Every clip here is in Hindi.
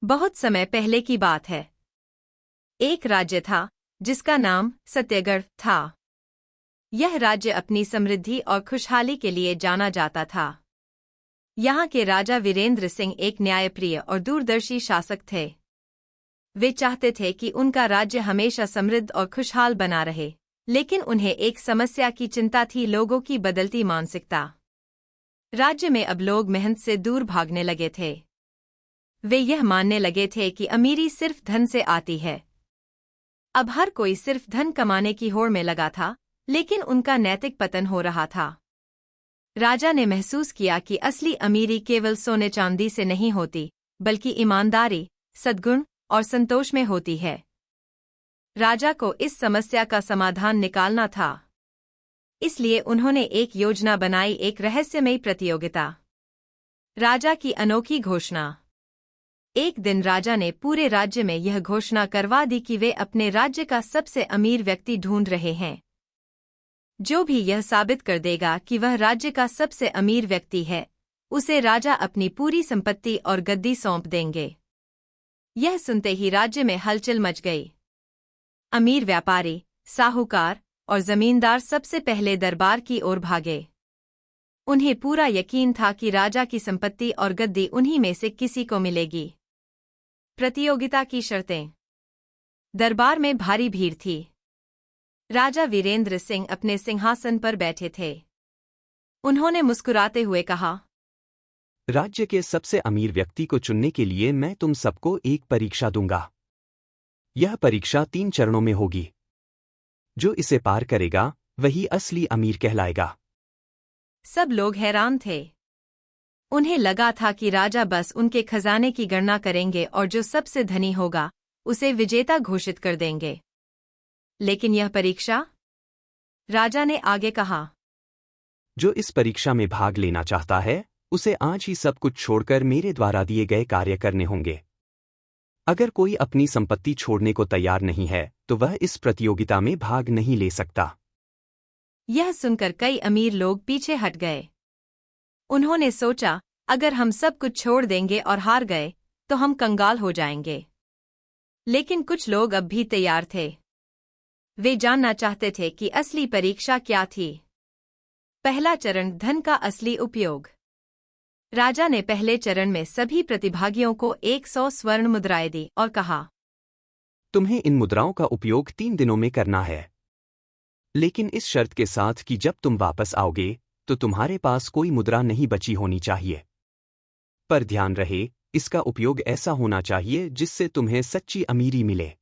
बहुत समय पहले की बात है। एक राज्य था जिसका नाम सत्यगढ़ था। यह राज्य अपनी समृद्धि और खुशहाली के लिए जाना जाता था। यहाँ के राजा वीरेंद्र सिंह एक न्यायप्रिय और दूरदर्शी शासक थे। वे चाहते थे कि उनका राज्य हमेशा समृद्ध और खुशहाल बना रहे, लेकिन उन्हें एक समस्या की चिंता थी, लोगों की बदलती मानसिकता। राज्य में अब लोग मेहनत से दूर भागने लगे थे। वे यह मानने लगे थे कि अमीरी सिर्फ धन से आती है। अब हर कोई सिर्फ धन कमाने की होड़ में लगा था, लेकिन उनका नैतिक पतन हो रहा था। राजा ने महसूस किया कि असली अमीरी केवल सोने चांदी से नहीं होती, बल्कि ईमानदारी, सद्गुण और संतोष में होती है। राजा को इस समस्या का समाधान निकालना था। इसलिए उन्होंने एक योजना बनाई, एक रहस्यमयी प्रतियोगिता। राजा की अनोखी घोषणा। एक दिन राजा ने पूरे राज्य में यह घोषणा करवा दी कि वे अपने राज्य का सबसे अमीर व्यक्ति ढूंढ रहे हैं। जो भी यह साबित कर देगा कि वह राज्य का सबसे अमीर व्यक्ति है, उसे राजा अपनी पूरी संपत्ति और गद्दी सौंप देंगे। यह सुनते ही राज्य में हलचल मच गई। अमीर व्यापारी, साहूकार और जमींदार सबसे पहले दरबार की ओर भागे। उन्हें पूरा यकीन था कि राजा की संपत्ति और गद्दी उन्हीं में से किसी को मिलेगी। प्रतियोगिता की शर्तें। दरबार में भारी भीड़ थी। राजा वीरेंद्र सिंह अपने सिंहासन पर बैठे थे। उन्होंने मुस्कुराते हुए कहा, राज्य के सबसे अमीर व्यक्ति को चुनने के लिए मैं तुम सबको एक परीक्षा दूंगा। यह परीक्षा 3 चरणों में होगी। जो इसे पार करेगा वही असली अमीर कहलाएगा। सब लोग हैरान थे। उन्हें लगा था कि राजा बस उनके खजाने की गणना करेंगे और जो सबसे धनी होगा उसे विजेता घोषित कर देंगे। लेकिन यह परीक्षा? राजा ने आगे कहा, जो इस परीक्षा में भाग लेना चाहता है उसे आज ही सब कुछ छोड़कर मेरे द्वारा दिए गए कार्य करने होंगे। अगर कोई अपनी संपत्ति छोड़ने को तैयार नहीं है तो वह इस प्रतियोगिता में भाग नहीं ले सकता। यह सुनकर कई अमीर लोग पीछे हट गए। उन्होंने सोचा, अगर हम सब कुछ छोड़ देंगे और हार गए तो हम कंगाल हो जाएंगे। लेकिन कुछ लोग अब भी तैयार थे। वे जानना चाहते थे कि असली परीक्षा क्या थी। पहला चरण, धन का असली उपयोग। राजा ने पहले चरण में सभी प्रतिभागियों को 100 स्वर्ण मुद्राएं दी और कहा, तुम्हें इन मुद्राओं का उपयोग 3 दिनों में करना है। लेकिन इस शर्त के साथ कि जब तुम वापस आओगे तो तुम्हारे पास कोई मुद्रा नहीं बची होनी चाहिए। पर ध्यान रहे, इसका उपयोग ऐसा होना चाहिए जिससे तुम्हें सच्ची अमीरी मिले।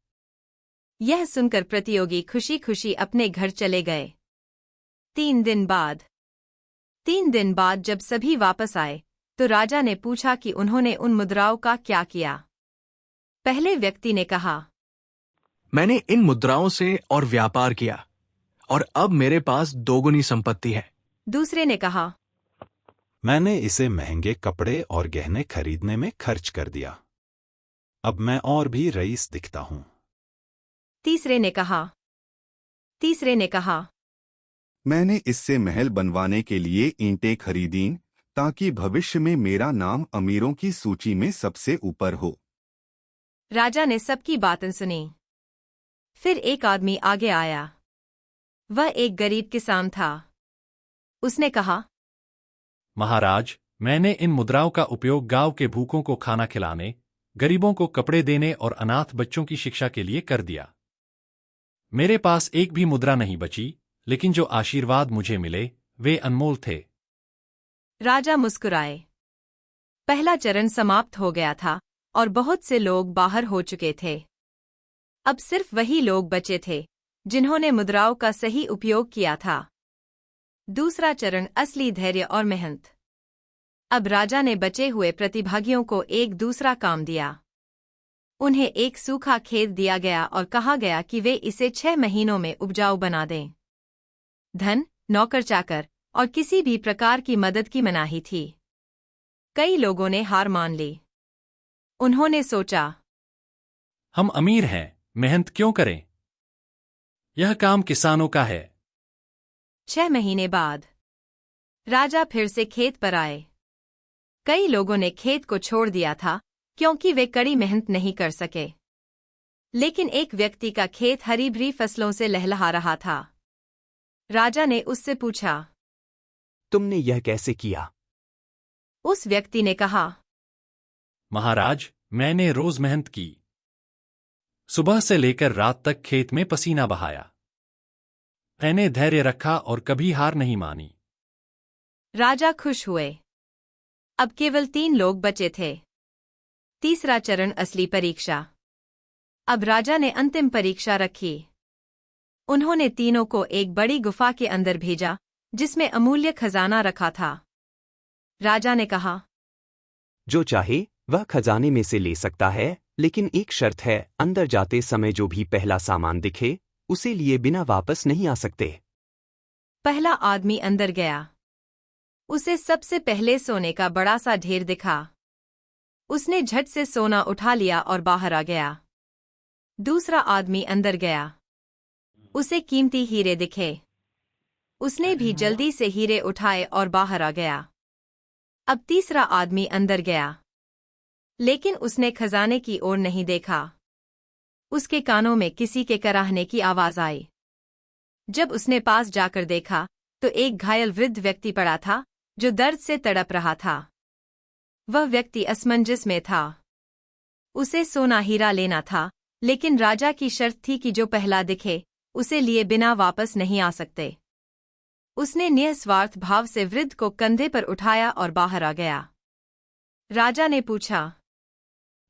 यह सुनकर प्रतियोगी खुशी खुशी अपने घर चले गए। 3 दिन बाद जब सभी वापस आए तो राजा ने पूछा कि उन्होंने उन मुद्राओं का क्या किया। पहले व्यक्ति ने कहा, मैंने इन मुद्राओं से और व्यापार किया और अब मेरे पास 2 गुनी संपत्ति है। दूसरे ने कहा, मैंने इसे महंगे कपड़े और गहने खरीदने में खर्च कर दिया। अब मैं और भी रईस दिखता हूं। तीसरे ने कहा, मैंने इससे महल बनवाने के लिए ईंटें खरीदीं ताकि भविष्य में मेरा नाम अमीरों की सूची में सबसे ऊपर हो। राजा ने सबकी बातें सुनी। फिर एक आदमी आगे आया। वह एक गरीब किसान था। उसने कहा, महाराज, मैंने इन मुद्राओं का उपयोग गांव के भूखों को खाना खिलाने, गरीबों को कपड़े देने और अनाथ बच्चों की शिक्षा के लिए कर दिया। मेरे पास एक भी मुद्रा नहीं बची, लेकिन जो आशीर्वाद मुझे मिले वे अनमोल थे। राजा मुस्कुराए। पहला चरण समाप्त हो गया था और बहुत से लोग बाहर हो चुके थे। अब सिर्फ वही लोग बचे थे जिन्होंने मुद्राओं का सही उपयोग किया था। दूसरा चरण, असली धैर्य और मेहनत। अब राजा ने बचे हुए प्रतिभागियों को एक दूसरा काम दिया। उन्हें एक सूखा खेत दिया गया और कहा गया कि वे इसे 6 महीनों में उपजाऊ बना दें। धन, नौकर चाकर और किसी भी प्रकार की मदद की मनाही थी। कई लोगों ने हार मान ली। उन्होंने सोचा, हम अमीर हैं, मेहनत क्यों करें? यह काम किसानों का है। 6 महीने बाद राजा फिर से खेत पर आए। कई लोगों ने खेत को छोड़ दिया था, क्योंकि वे कड़ी मेहनत नहीं कर सके। लेकिन एक व्यक्ति का खेत हरी भरी फसलों से लहलहा रहा था। राजा ने उससे पूछा, तुमने यह कैसे किया? उस व्यक्ति ने कहा, महाराज, मैंने रोज मेहनत की। सुबह से लेकर रात तक खेत में पसीना बहाया। मैंने धैर्य रखा और कभी हार नहीं मानी। राजा खुश हुए। अब केवल 3 लोग बचे थे। तीसरा चरण, असली परीक्षा। अब राजा ने अंतिम परीक्षा रखी। उन्होंने तीनों को एक बड़ी गुफा के अंदर भेजा, जिसमें अमूल्य खजाना रखा था। राजा ने कहा, जो चाहे वह खजाने में से ले सकता है, लेकिन एक शर्त है, अंदर जाते समय जो भी पहला सामान दिखे उसे लिए बिना वापस नहीं आ सकते। पहला आदमी अंदर गया। उसे सबसे पहले सोने का बड़ा सा ढेर दिखा। उसने झट से सोना उठा लिया और बाहर आ गया। दूसरा आदमी अंदर गया। उसे कीमती हीरे दिखे। उसने भी जल्दी से हीरे उठाए और बाहर आ गया। अब तीसरा आदमी अंदर गया, लेकिन उसने खजाने की ओर नहीं देखा। उसके कानों में किसी के कराहने की आवाज आई। जब उसने पास जाकर देखा तो एक घायल वृद्ध व्यक्ति पड़ा था, जो दर्द से तड़प रहा था। वह व्यक्ति असमंजस में था। उसे सोना हीरा लेना था, लेकिन राजा की शर्त थी कि जो पहला दिखे उसे लिए बिना वापस नहीं आ सकते। उसने निस्वार्थ भाव से वृद्ध को कंधे पर उठाया और बाहर आ गया। राजा ने पूछा,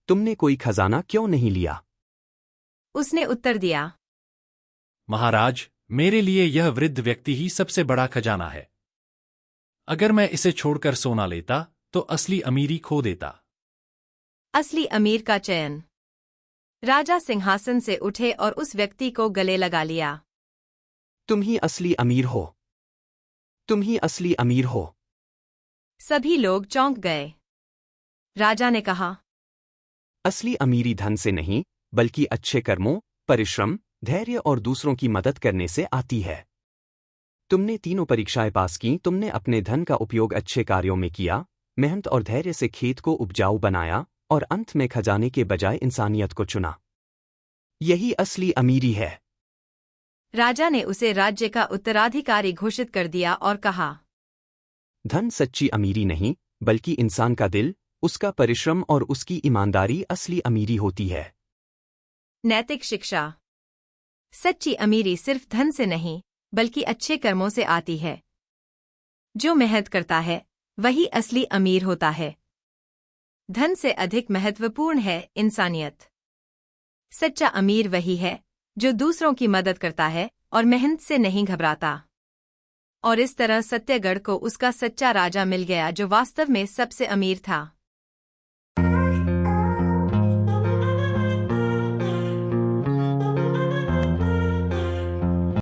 तुमने कोई खजाना क्यों नहीं लिया? उसने उत्तर दिया, महाराज, मेरे लिए यह वृद्ध व्यक्ति ही सबसे बड़ा खजाना है। अगर मैं इसे छोड़कर सोना लेता तो असली अमीरी खो देता। असली अमीर का चयन। राजा सिंहासन से उठे और उस व्यक्ति को गले लगा लिया। तुम ही असली अमीर हो। तुम ही असली अमीर हो। सभी लोग चौंक गए। राजा ने कहा, असली अमीरी धन से नहीं, बल्कि अच्छे कर्मों, परिश्रम, धैर्य और दूसरों की मदद करने से आती है। तुमने तीनों परीक्षाएं पास की। तुमने अपने धन का उपयोग अच्छे कार्यों में किया, मेहनत और धैर्य से खेत को उपजाऊ बनाया और अंत में खजाने के बजाय इंसानियत को चुना। यही असली अमीरी है। राजा ने उसे राज्य का उत्तराधिकारी घोषित कर दिया और कहा, धन सच्ची अमीरी नहीं, बल्कि इंसान का दिल, उसका परिश्रम और उसकी ईमानदारी असली अमीरी होती है। नैतिक शिक्षा। सच्ची अमीरी सिर्फ धन से नहीं, बल्कि अच्छे कर्मों से आती है। जो मेहनत करता है वही असली अमीर होता है। धन से अधिक महत्वपूर्ण है इंसानियत। सच्चा अमीर वही है जो दूसरों की मदद करता है और मेहनत से नहीं घबराता। और इस तरह सत्यगढ़ को उसका सच्चा राजा मिल गया, जो वास्तव में सबसे अमीर था।